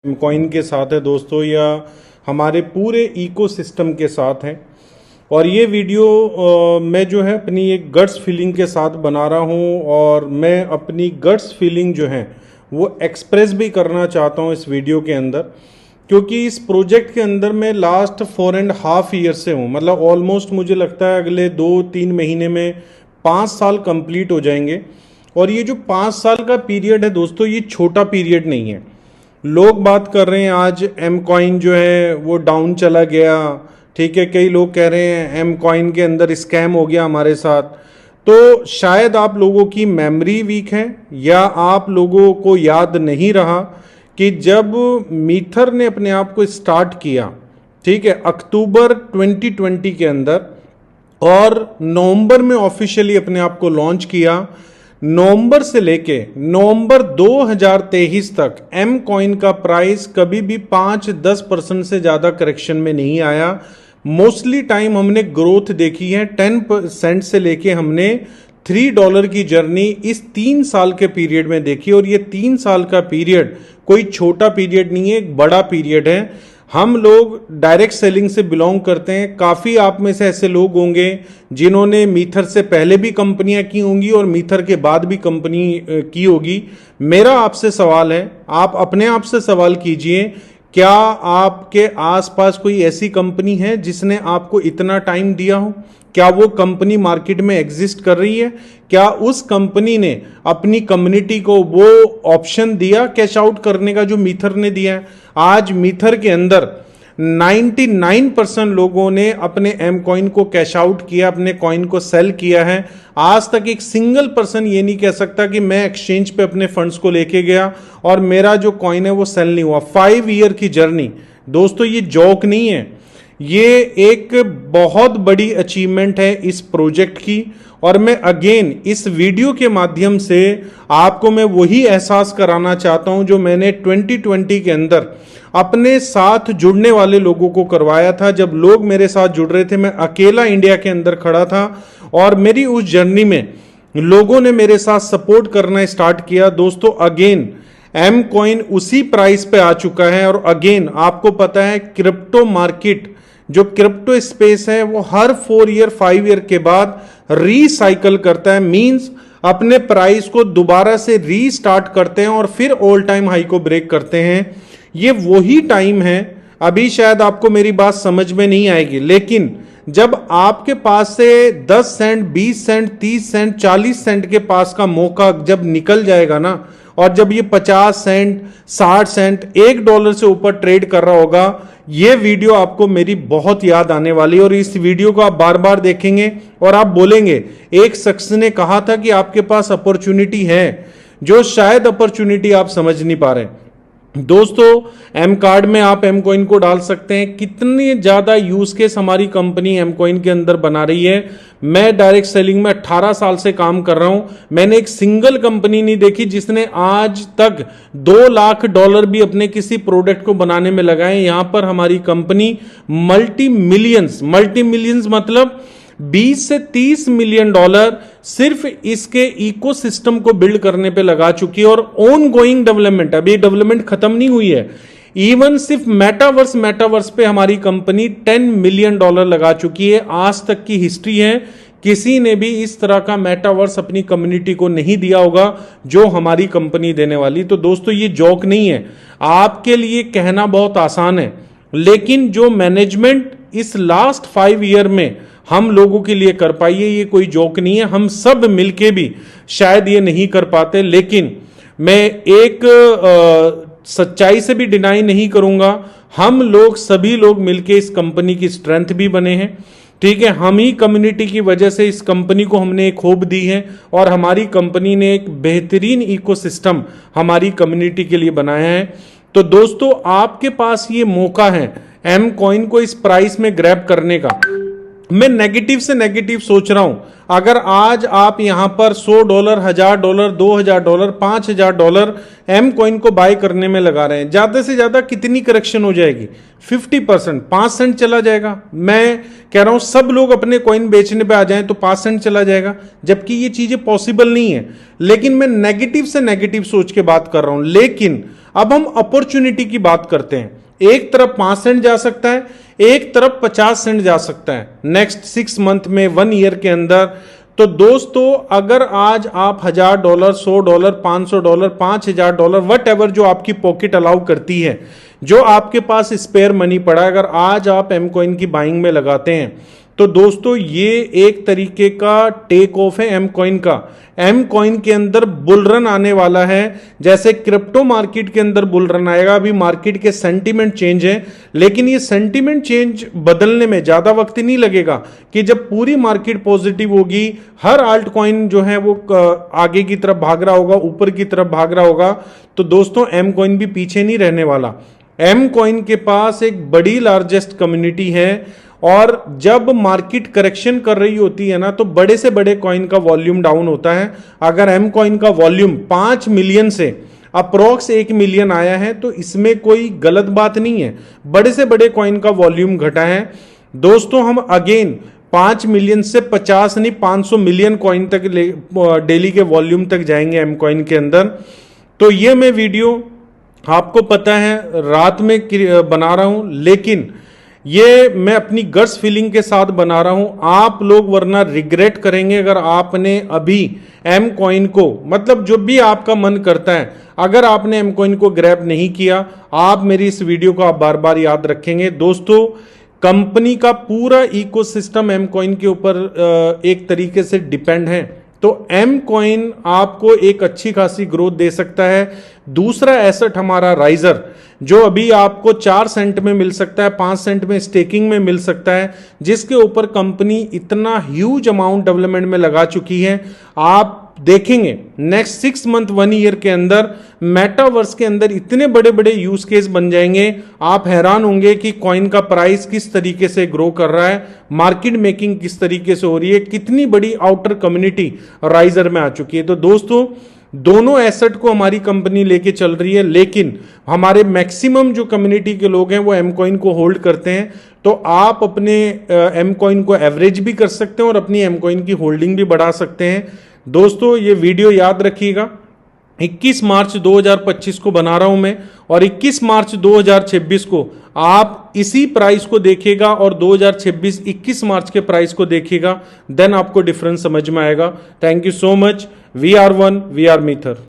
Coin के साथ है दोस्तों, या हमारे पूरे इकोसिस्टम के साथ है। और ये वीडियो मैं जो है अपनी एक गट्स फीलिंग के साथ बना रहा हूँ, और मैं अपनी गट्स फीलिंग जो है वो एक्सप्रेस भी करना चाहता हूँ इस वीडियो के अंदर, क्योंकि इस प्रोजेक्ट के अंदर मैं लास्ट 4.5 ईयर से हूँ। मतलब ऑलमोस्ट मुझे लगता है अगले 2-3 महीने में 5 साल कंप्लीट हो जाएंगे। और ये जो 5 साल का पीरियड है दोस्तों, ये छोटा पीरियड नहीं है। लोग बात कर रहे हैं आज एम कॉइन जो है वो डाउन चला गया, ठीक है। कई लोग कह रहे हैं एम कॉइन के अंदर स्कैम हो गया हमारे साथ। तो शायद आप लोगों की मेमोरी वीक है, या आप लोगों को याद नहीं रहा कि जब मीथर ने अपने आप को स्टार्ट किया, ठीक है, अक्टूबर 2020 के अंदर, और नवंबर में ऑफिशियली अपने आप को लॉन्च किया। नवंबर से लेके नवंबर 2023 तक एम कॉइन का प्राइस कभी भी 5-10% से ज़्यादा करेक्शन में नहीं आया। मोस्टली टाइम हमने ग्रोथ देखी है। 10% से लेके हमने $3 की जर्नी इस 3 साल के पीरियड में देखी। और ये 3 साल का पीरियड कोई छोटा पीरियड नहीं है, एक बड़ा पीरियड है। हम लोग डायरेक्ट सेलिंग से बिलोंग करते हैं। काफ़ी आप में से ऐसे लोग होंगे जिन्होंने मीथर से पहले भी कंपनियां की होंगी और मीथर के बाद भी कंपनी की होगी। मेरा आपसे सवाल है, आप अपने आप से सवाल कीजिए, क्या आपके आसपास कोई ऐसी कंपनी है जिसने आपको इतना टाइम दिया हो? क्या वो कंपनी मार्केट में एग्जिस्ट कर रही है? क्या उस कंपनी ने अपनी कम्युनिटी को वो ऑप्शन दिया कैश आउट करने का जो मीथर ने दिया है? आज मीथर के अंदर 99% लोगों ने अपने एम कॉइन को कैश आउट किया, अपने कॉइन को सेल किया है। आज तक एक सिंगल पर्सन ये नहीं कह सकता कि मैं एक्सचेंज पे अपने फंड्स को लेके गया और मेरा जो कॉइन है वो सेल नहीं हुआ। 5 ईयर की जर्नी दोस्तों, ये जोक नहीं है, ये एक बहुत बड़ी अचीवमेंट है इस प्रोजेक्ट की। और मैं अगेन इस वीडियो के माध्यम से आपको मैं वही एहसास कराना चाहता हूं जो मैंने 2020 के अंदर अपने साथ जुड़ने वाले लोगों को करवाया था। जब लोग मेरे साथ जुड़ रहे थे, मैं अकेला इंडिया के अंदर खड़ा था, और मेरी उस जर्नी में लोगों ने मेरे साथ सपोर्ट करना स्टार्ट किया। दोस्तों अगेन एम कॉइन उसी प्राइस पे आ चुका है। और अगेन आपको पता है क्रिप्टो मार्केट, जो क्रिप्टो स्पेस है, वो हर 4 ईयर 5 ईयर के बाद रीसाइकल करता है। मींस अपने प्राइस को दोबारा से रीस्टार्ट करते हैं और फिर ऑल टाइम हाई को ब्रेक करते हैं। ये वही टाइम है। अभी शायद आपको मेरी बात समझ में नहीं आएगी, लेकिन जब आपके पास से 10 सेंट, 20 सेंट, 30 सेंट, 40 सेंट के पास का मौका जब निकल जाएगा ना, और जब ये 50 सेंट, 60 सेंट, $1 से ऊपर ट्रेड कर रहा होगा, ये वीडियो आपको मेरी बहुत याद आने वाली है। और इस वीडियो को आप बार बार देखेंगे और आप बोलेंगे, एक शख्स ने कहा था कि आपके पास अपॉर्चुनिटी है, जो शायद अपॉर्चुनिटी आप समझ नहीं पा रहे। दोस्तों एम कार्ड में आप एम कॉइन को डाल सकते हैं। कितने ज्यादा यूज केस हमारी कंपनी एम कॉइन के अंदर बना रही है। मैं डायरेक्ट सेलिंग में 18 साल से काम कर रहा हूं। मैंने एक सिंगल कंपनी नहीं देखी जिसने आज तक $2 लाख भी अपने किसी प्रोडक्ट को बनाने में लगाए। यहां पर हमारी कंपनी मल्टी मिलियंस मतलब 20 से 30 मिलियन डॉलर सिर्फ इसके इकोसिस्टम को बिल्ड करने पे लगा चुकी है। और ऑन गोइंग डेवलपमेंट, अभी डेवलपमेंट खत्म नहीं हुई है। इवन सिर्फ मेटावर्स पे हमारी कंपनी $10 मिलियन लगा चुकी है। आज तक की हिस्ट्री है, किसी ने भी इस तरह का मेटावर्स अपनी कम्युनिटी को नहीं दिया होगा जो हमारी कंपनी देने वाली। तो दोस्तों ये जोक नहीं है, आपके लिए कहना बहुत आसान है, लेकिन जो मैनेजमेंट इस लास्ट 5 ईयर में हम लोगों के लिए कर पाई है, ये कोई जोक नहीं है। हम सब मिलके भी शायद ये नहीं कर पाते, लेकिन मैं एक सच्चाई से भी डिनाई नहीं करूंगा, हम लोग सभी लोग मिलके इस कंपनी की स्ट्रेंथ भी बने हैं, ठीक है। हम ही कम्युनिटी की वजह से इस कंपनी को हमने एक होप दी है, और हमारी कंपनी ने एक बेहतरीन इकोसिस्टम हमारी कम्युनिटी के लिए बनाया है। तो दोस्तों आपके पास ये मौका है एम कॉइन को इस प्राइस में ग्रैब करने का। मैं नेगेटिव से नेगेटिव सोच रहा हूं। अगर आज आप यहां पर $100, $1000, $2000, $5000 एम कॉइन को बाय करने में लगा रहे हैं, ज्यादा से ज्यादा कितनी करेक्शन हो जाएगी? 50%, 5 सेंट चला जाएगा। मैं कह रहा हूं सब लोग अपने कॉइन बेचने पे आ जाएं तो 5 सेंट चला जाएगा, जबकि ये चीजें पॉसिबल नहीं है। लेकिन मैं नेगेटिव से नेगेटिव सोच के बात कर रहा हूं। लेकिन अब हम अपॉर्चुनिटी की बात करते हैं। एक तरफ 5 सेंट जा सकता है, एक तरफ 50 सेंट जा सकता है नेक्स्ट 6 मंथ में, 1 ईयर के अंदर। तो दोस्तों अगर आज आप $1000, $100, $500, $5000, वट एवर जो आपकी पॉकेट अलाउ करती है, जो आपके पास स्पेयर मनी पड़ा, अगर आज आप एम कॉइन की बाइंग में लगाते हैं तो दोस्तों ये एक तरीके का टेक ऑफ है एम कॉइन का। एम कॉइन के अंदर बुल रन आने वाला है, जैसे क्रिप्टो मार्केट के अंदर बुल रन आएगा। अभी मार्केट के सेंटीमेंट चेंज है, लेकिन ये सेंटीमेंट चेंज बदलने में ज्यादा वक्त नहीं लगेगा कि जब पूरी मार्केट पॉजिटिव होगी, हर आल्ट कॉइन जो है वो आगे की तरफ भाग रहा होगा, ऊपर की तरफ भाग रहा होगा, तो दोस्तों एम कॉइन भी पीछे नहीं रहने वाला। एम कॉइन के पास एक बड़ी लार्जेस्ट कम्युनिटी है, और जब मार्केट करेक्शन कर रही होती है ना, तो बड़े से बड़े कॉइन का वॉल्यूम डाउन होता है। अगर एम कॉइन का वॉल्यूम 5 मिलियन से अप्रोक्स 1 मिलियन आया है तो इसमें कोई गलत बात नहीं है, बड़े से बड़े कॉइन का वॉल्यूम घटा है। दोस्तों हम अगेन 5 मिलियन से 50 नहीं 500 मिलियन कॉइन तक डेली के वॉल्यूम तक जाएंगे एम कॉइन के अंदर। तो ये मैं वीडियो आपको पता है रात में बना रहा हूं, लेकिन ये मैं अपनी गट्स फीलिंग के साथ बना रहा हूं। आप लोग वरना रिग्रेट करेंगे अगर आपने अभी एम कॉइन को, मतलब जो भी आपका मन करता है, अगर आपने एम कॉइन को ग्रैब नहीं किया, आप मेरी इस वीडियो को आप बार बार याद रखेंगे। दोस्तों कंपनी का पूरा इकोसिस्टम एम कॉइन के ऊपर एक तरीके से डिपेंड है, तो एम कॉइन आपको एक अच्छी खासी ग्रोथ दे सकता है। दूसरा एसेट हमारा राइजर, जो अभी आपको 4 सेंट में मिल सकता है, 5 सेंट में स्टेकिंग में मिल सकता है, जिसके ऊपर कंपनी इतना ह्यूज अमाउंट डेवलपमेंट में लगा चुकी है। आप देखेंगे नेक्स्ट 6 मंथ 1 ईयर के अंदर मेटावर्स के अंदर इतने बड़े बड़े यूज केस बन जाएंगे, आप हैरान होंगे कि कॉइन का प्राइस किस तरीके से ग्रो कर रहा है, मार्केट मेकिंग किस तरीके से हो रही है, कितनी बड़ी आउटर कम्युनिटी राइजर में आ चुकी है। तो दोस्तों दोनों एसेट को हमारी कंपनी लेके चल रही है, लेकिन हमारे मैक्सिमम जो कम्युनिटी के लोग हैं वो एम कॉइन को होल्ड करते हैं। तो आप अपने एम कॉइन को एवरेज भी कर सकते हैं और अपनी एम कॉइन की होल्डिंग भी बढ़ा सकते हैं। दोस्तों ये वीडियो याद रखिएगा, 21 मार्च 2025 को बना रहा हूं मैं, और 21 मार्च 2026 को आप इसी प्राइस को देखिएगा और 2026 21 मार्च के प्राइस को देखिएगा, देन आपको डिफरेंस समझ में आएगा। Thank you so much. We are one, we are मीथर।